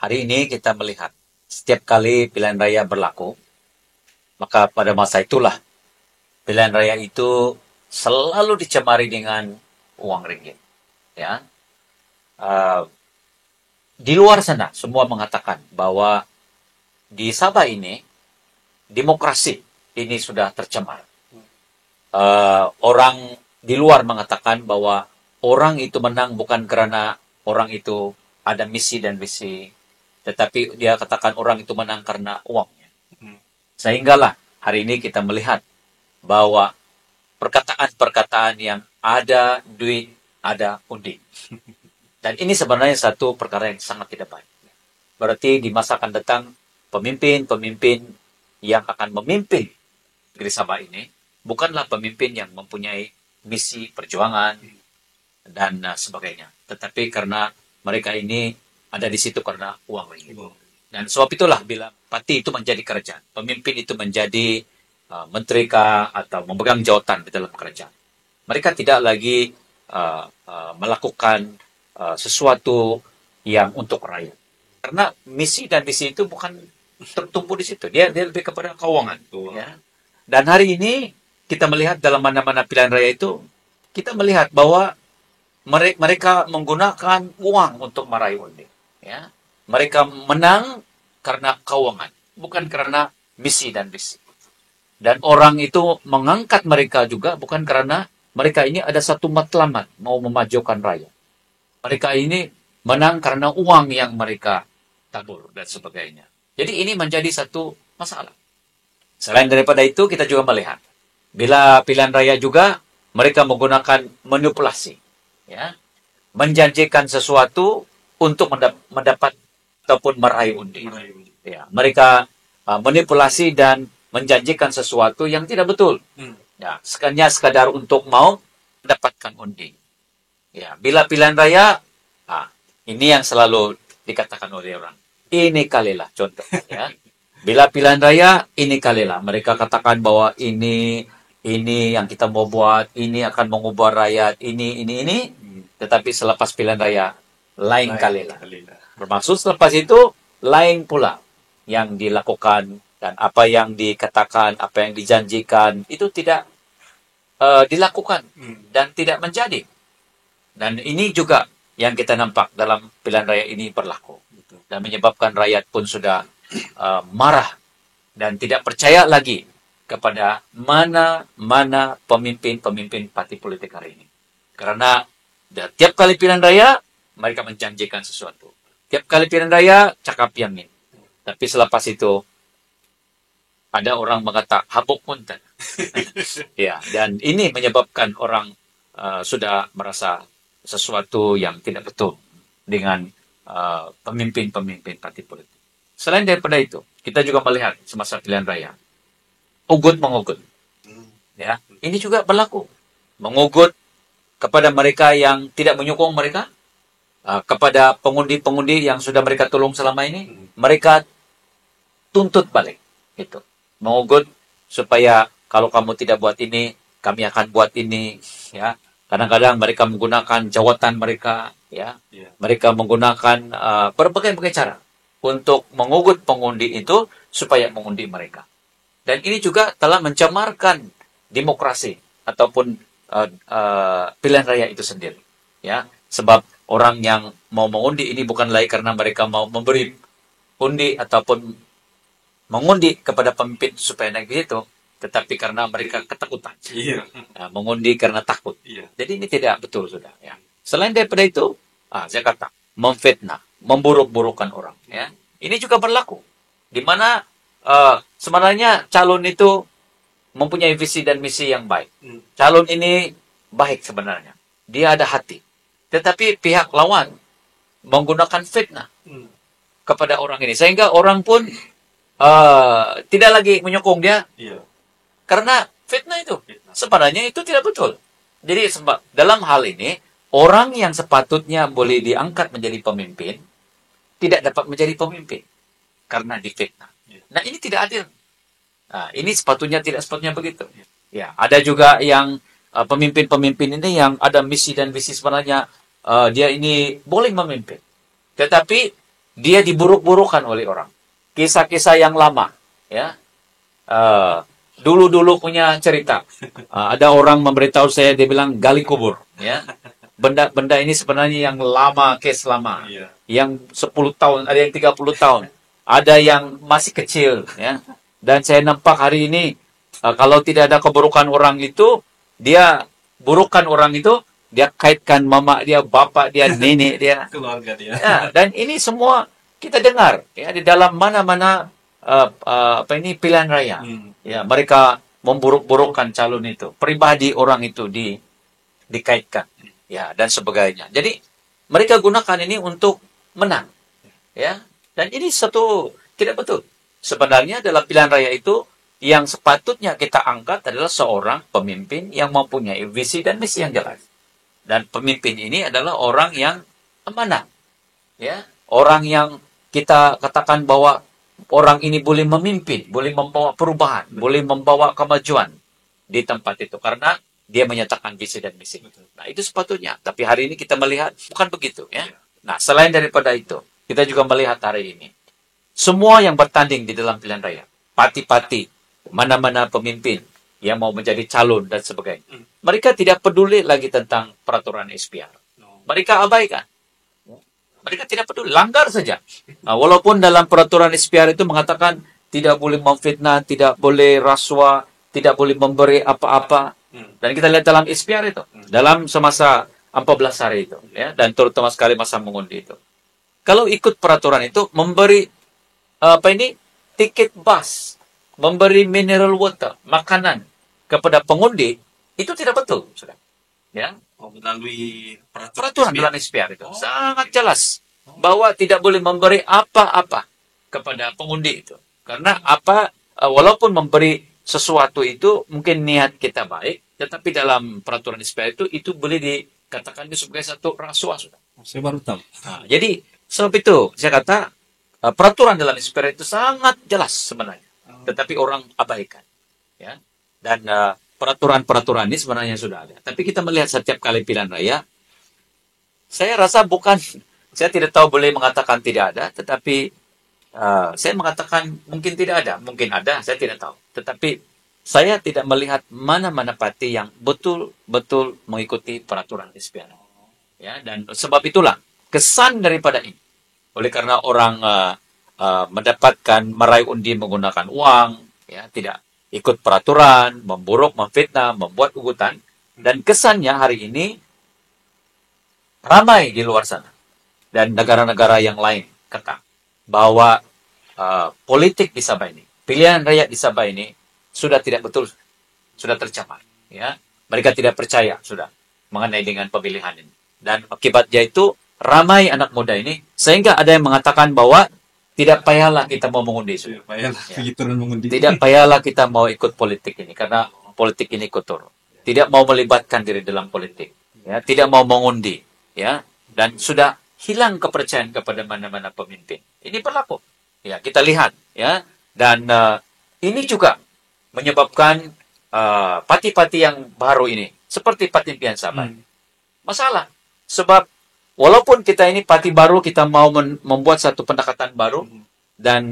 Hari ini kita melihat setiap kali pilihan raya berlaku, maka pada masa itulah pilihan raya itu selalu dicemari dengan uang ringgit. Ya, Uh, di luar sana semua mengatakan bahwa di Sabah ini demokrasi ini sudah tercemar. Orang di luar mengatakan bahwa orang itu menang bukan karena orang itu ada misi dan visi, tetapi dia katakan orang itu menang karena uangnya. Sehinggalah hari ini kita melihat bahwa perkataan-perkataan yang ada duit, ada undi. Dan ini sebenarnya satu perkara yang sangat tidak baik. Berarti di masa akan datang, pemimpin-pemimpin yang akan memimpin negeri Sabah ini bukanlah pemimpin yang mempunyai misi perjuangan dan sebagainya. Tetapi karena mereka ini ada di situ karena uang ringgit. Dan sebab itulah bila parti itu menjadi kerajaan, pemimpin itu menjadi menteri kah atau memegang jawatan di dalam kerajaan. Mereka tidak lagi melakukan sesuatu yang untuk rakyat. Karena misi dan visi itu bukan tertumpu di situ. Dia lebih kepada keuangan. Ya. Dan hari ini kita melihat dalam mana-mana pilihan raya itu, kita melihat bahwa mereka menggunakan uang untuk meraih undi. Ya. Mereka menang karena keuangan, bukan karena misi dan visi. Dan orang itu mengangkat mereka juga bukan karena mereka ini ada satu matlamat mau memajukan rakyat. Mereka ini menang karena uang yang mereka tabur dan sebagainya. Jadi ini menjadi satu masalah. Selain daripada itu, kita juga melihat bila pilihan raya juga mereka menggunakan manipulasi, ya, menjanjikan sesuatu untuk mendapat ataupun meraih undi. Ya, mereka manipulasi dan menjanjikan sesuatu yang tidak betul. Ya, hanya sekadar untuk mau mendapatkan undi. Ya, bila pilihan raya, ini yang selalu dikatakan oleh orang. Ini kalilah contoh. Ya. Bila pilihan raya, ini kalilah. Mereka katakan bahwa ini yang kita mau buat, ini akan mengubah rakyat, ini. Tetapi selepas pilihan raya, lain kalilah. Bermaksud selepas itu, lain pula yang dilakukan dan apa yang dikatakan, apa yang dijanjikan, itu tidak dilakukan dan tidak menjadi. Dan ini juga yang kita nampak dalam pilihan raya ini berlaku. Dan menyebabkan rakyat pun sudah marah dan tidak percaya lagi kepada mana pemimpin parti politik hari ini. Karena tiap kali pilihan raya, mereka menjanjikan sesuatu. Tiap kali pilihan raya, cakap yang ini. Tapi selepas itu, ada orang mengata habuk punten. Ya, dan ini menyebabkan orang sudah merasa sesuatu yang tidak betul dengan pemimpin-pemimpin parti politik. Selain daripada itu, kita juga melihat semasa pilihan raya, ugut-mengugut. Ya, ini juga berlaku. Mengugut kepada mereka yang tidak menyokong mereka, kepada pengundi-pengundi yang sudah mereka tolong selama ini, mereka tuntut balik. Gitu. Mengugut supaya kalau kamu tidak buat ini, kami akan buat ini. Ya. Kadang-kadang mereka menggunakan jawatan mereka, ya. Mereka menggunakan berbagai cara untuk mengugut pengundi itu supaya mengundi mereka. Dan ini juga telah mencemarkan demokrasi ataupun pilihan raya itu sendiri, ya. Sebab orang yang mau mengundi ini bukan lagi karena mereka mau memberi undi ataupun mengundi kepada pemimpin supaya naik di situ, tetapi karena mereka ketakutan. Mengundi karena takut. Jadi ini tidak betul, sudah. Ya. Selain daripada itu, saya kata, memfitnah, memburuk-burukan orang. Ya. Ini juga berlaku. Di mana sebenarnya calon itu mempunyai visi dan misi yang baik. Calon ini baik sebenarnya. Dia ada hati. Tetapi pihak lawan menggunakan fitnah kepada orang ini. Sehingga orang pun tidak lagi menyokong dia. Karena fitnah itu. Sebenarnya itu tidak betul. Jadi dalam hal ini, orang yang sepatutnya boleh diangkat menjadi pemimpin, tidak dapat menjadi pemimpin. Karena difitnah. Nah, ini tidak adil. Nah, ini tidak sepatutnya begitu. Ya, ada juga yang pemimpin-pemimpin ini yang ada misi dan visi sebenarnya dia ini boleh memimpin. Tetapi dia diburuk-burukan oleh orang. Kisah-kisah yang lama, ya. Dulu-dulu punya cerita. Ada orang memberitahu saya, dia bilang gali kubur, ya. Benda-benda ini sebenarnya yang lama, case lama. Yang 10 tahun, ada yang 30 tahun. Ada yang masih kecil, ya. Dan saya nampak hari ini, kalau tidak ada keburukan orang itu, dia burukan orang itu, dia kaitkan mama dia, bapak dia, nenek dia, keluarga dia. ya, dan ini semua kita dengar ya di dalam mana-mana pilihan raya. Ya, mereka memburuk-burukkan calon itu, pribadi orang itu dikaitkan, ya, dan sebagainya. Jadi mereka gunakan ini untuk menang, ya, dan ini satu tidak betul. Sebenarnya dalam pilihan raya itu yang sepatutnya kita angkat adalah seorang pemimpin yang mempunyai visi dan misi yang jelas. Dan pemimpin ini adalah orang yang amanah, ya, orang yang kita katakan bahwa orang ini boleh memimpin, boleh membawa perubahan, boleh membawa kemajuan di tempat itu karena dia menyatakan visi dan misi. Nah, itu sepatutnya. Tapi hari ini kita melihat bukan begitu, ya. Nah, selain daripada itu, kita juga melihat hari ini semua yang bertanding di dalam pilihan raya, pati-pati, mana-mana pemimpin yang mau menjadi calon dan sebagainya. Mereka tidak peduli lagi tentang peraturan SPR. Mereka abaikan. Mereka tidak peduli, langgar saja. Nah, walaupun dalam peraturan SPR itu mengatakan tidak boleh memfitnah, tidak boleh rasuah, tidak boleh memberi apa-apa. Dan kita lihat dalam SPR itu, dalam semasa 14 hari itu, ya, dan terutama sekali masa mengundi itu. Kalau ikut peraturan itu, memberi tiket bus, memberi mineral water, makanan kepada pengundi, itu tidak betul, sudah. Ya, Melalui peraturan dalam SPR itu sangat jelas bahwa tidak boleh memberi apa-apa kepada pengundi itu. Karena walaupun memberi sesuatu itu mungkin niat kita baik, tetapi dalam peraturan SPR itu boleh dikatakan sebagai satu rasuah, sudah. Saya baru tahu. Nah, jadi sebab itu saya kata peraturan dalam SPR itu sangat jelas sebenarnya, tetapi orang abaikan, ya. Dan peraturan-peraturan ini sebenarnya sudah ada. Tapi kita melihat setiap kali pilihan raya, saya rasa saya tidak tahu boleh mengatakan tidak ada, tetapi saya mengatakan mungkin tidak ada, mungkin ada, saya tidak tahu. Tetapi saya tidak melihat mana-mana parti yang betul-betul mengikuti peraturan SPR. Ya, dan sebab itulah kesan daripada ini. Oleh karena orang mendapatkan meraih undi menggunakan uang, ya, tidak ikut peraturan, memburuk, memfitnah, membuat ugutan, dan kesannya hari ini ramai di luar sana dan negara-negara yang lain kata bahwa politik di Sabah ini, pilihan rakyat di Sabah ini sudah tidak betul, sudah tercemar, ya. Mereka tidak percaya sudah mengenai dengan pemilihan ini, dan akibatnya itu ramai anak muda ini sehingga ada yang mengatakan bahwa tidak payahlah kita mau mengundi. Tidak payahlah begitu dan mengundi. Tidak payahlah kita mau ikut politik ini karena politik ini kotor. Tidak mau melibatkan diri dalam politik, ya, tidak mau mengundi, ya, dan sudah hilang kepercayaan kepada mana-mana pemimpin. Ini berlaku. Ya, kita lihat, ya, dan ini juga menyebabkan parti-parti yang baru ini seperti parti impian Sabah. Masalah sebab walaupun kita ini parti baru, kita mau membuat satu pendekatan baru, dan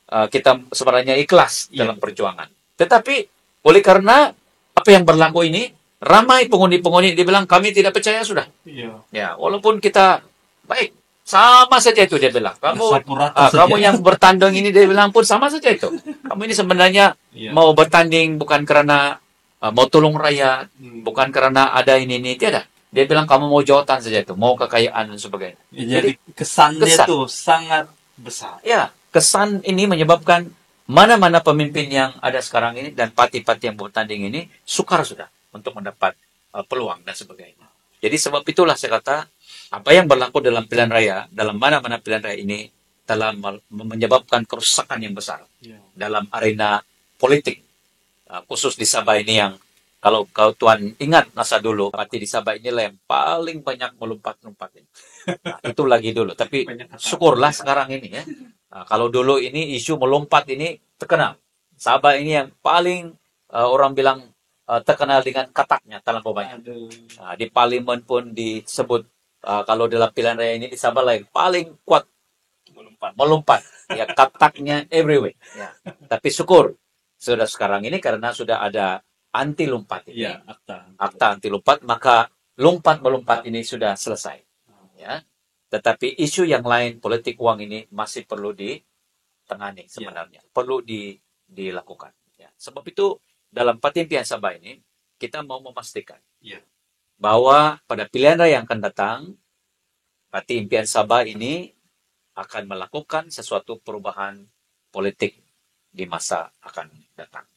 kita sebenarnya ikhlas dalam perjuangan. Tetapi oleh karena apa yang berlaku ini, ramai pengundi-pengundi dia bilang kami tidak percaya sudah. Ya, walaupun kita baik, sama saja itu dia bilang. Kamu yang bertanding ini dia bilang pun sama saja itu. Kamu ini sebenarnya mau bertanding bukan karena mau tolong rakyat, bukan karena ada ini tidak. Dia bilang kamu mau jawatan saja itu, mau kekayaan dan sebagainya. Jadi kesannya itu sangat besar. Ya, kesan ini menyebabkan mana-mana pemimpin yang ada sekarang ini dan parti-parti yang bertanding ini sukar sudah untuk mendapat peluang dan sebagainya. Jadi sebab itulah saya kata apa yang berlaku dalam pilihan raya, dalam mana-mana pilihan raya ini telah menyebabkan kerusakan yang besar dalam arena politik, khusus di Sabah ini yang kalau Tuan ingat masa dulu, parti di Sabah inilah yang paling banyak melompat-lompat. Nah, itu lagi dulu. Tapi syukurlah sekarang ini, ya. Nah, kalau dulu ini isu melompat ini terkenal. Sabah ini yang paling orang bilang terkenal dengan kataknya, terlampau banyak. Nah, di parlimen pun disebut kalau dalam pilihan raya ini di Sabah lah yang paling kuat melompat. Ya, kataknya everywhere. Ya. Tapi syukur sudah sekarang ini karena sudah ada anti lompat ini, Ya, akta. akta anti lompat, maka lompat melompat ini sudah selesai. Ya. Tetapi isu yang lain, politik uang ini masih perlu ditangani sebenarnya, perlu dilakukan. Ya. Sebab itu dalam Patimpian Sabah ini kita mau memastikan bahwa pada pilihan raya yang akan datang, Patimpian Sabah ini akan melakukan sesuatu perubahan politik di masa akan datang.